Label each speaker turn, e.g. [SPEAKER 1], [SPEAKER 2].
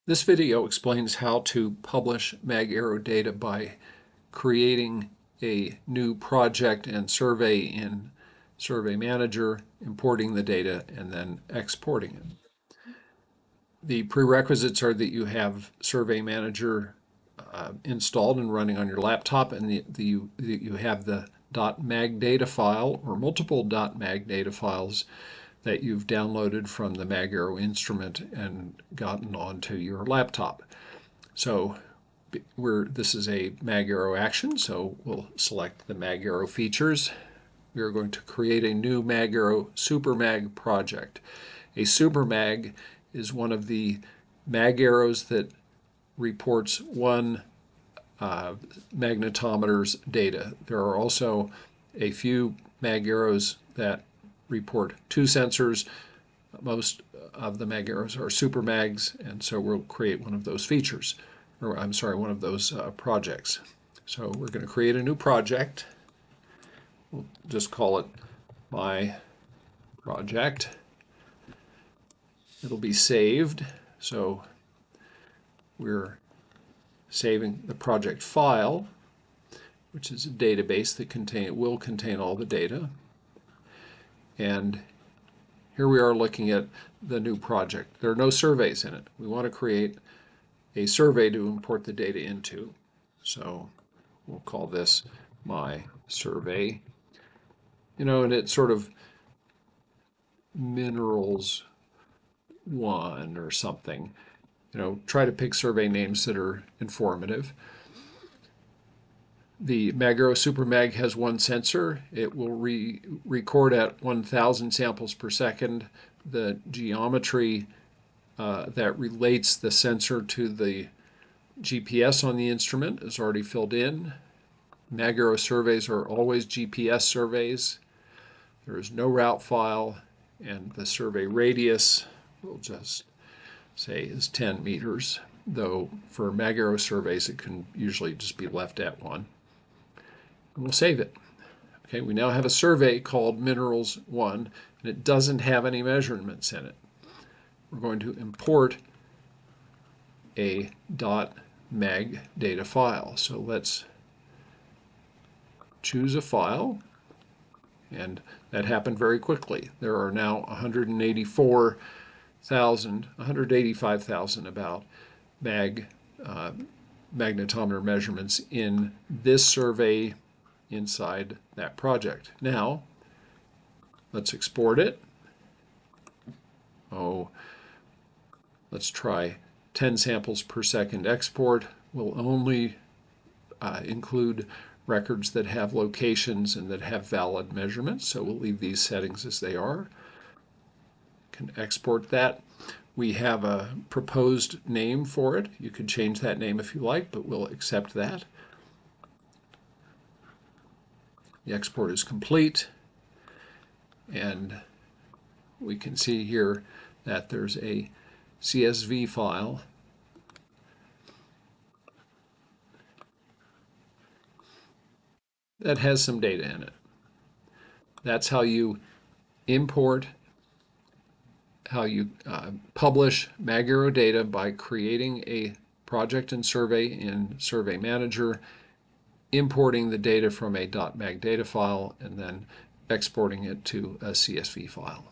[SPEAKER 1] This video explains how to publish MagArrow data by creating a new project and survey in Survey Manager, importing the data, and then exporting it. The prerequisites are that you have Survey Manager installed and running on your laptop, and you have the .mag data file or multiple .mag data files that you've downloaded from the MagArrow instrument and gotten onto your laptop. So this is a MagArrow action, so we'll select the MagArrow features. We are going to create a new MagArrow SuperMag project. A SuperMag is one of the MagArrows that reports one magnetometer's data. There are also a few MagArrows that report two sensors. Most of the MagArrows are SuperMags, and so we'll create one of those features, or I'm sorry, one of those projects. So we're going to create a new project. We'll just call it My Project. It'll be saved, so we're saving the project file, which is a database that will contain all the data. And here we are looking at the new project. There are no surveys in it. We want to create a survey to import the data into. So we'll call this My Survey. And it's sort of Minerals 1 or something. Try to pick survey names that are informative. The MagArrow SuperMag has one sensor. It will record at 1,000 samples per second. The geometry that relates the sensor to the GPS on the instrument is already filled in. MagArrow surveys are always GPS surveys. There is no route file, and the survey radius we'll just say is 10 meters, though for MagArrow surveys it can usually just be left at 1. And we'll save it. Okay, we now have a survey called Minerals 1, and it doesn't have any measurements in it. We're going to import a .mag data file. So let's choose a file, and that happened very quickly. There are now 185,000 about magnetometer measurements in this survey inside that project. Now, let's export it. Let's try 10 samples per second export. We'll only include records that have locations and that have valid measurements, so we'll leave these settings as they are. Can export that. We have a proposed name for it. You can change that name if you like, but we'll accept that. The export is complete, and we can see here that there's a CSV file that has some data in it. That's how you import, how you publish MagArrow data, by creating a project and survey in Survey Manager, importing the data from a .mag data file, and then exporting it to a CSV file.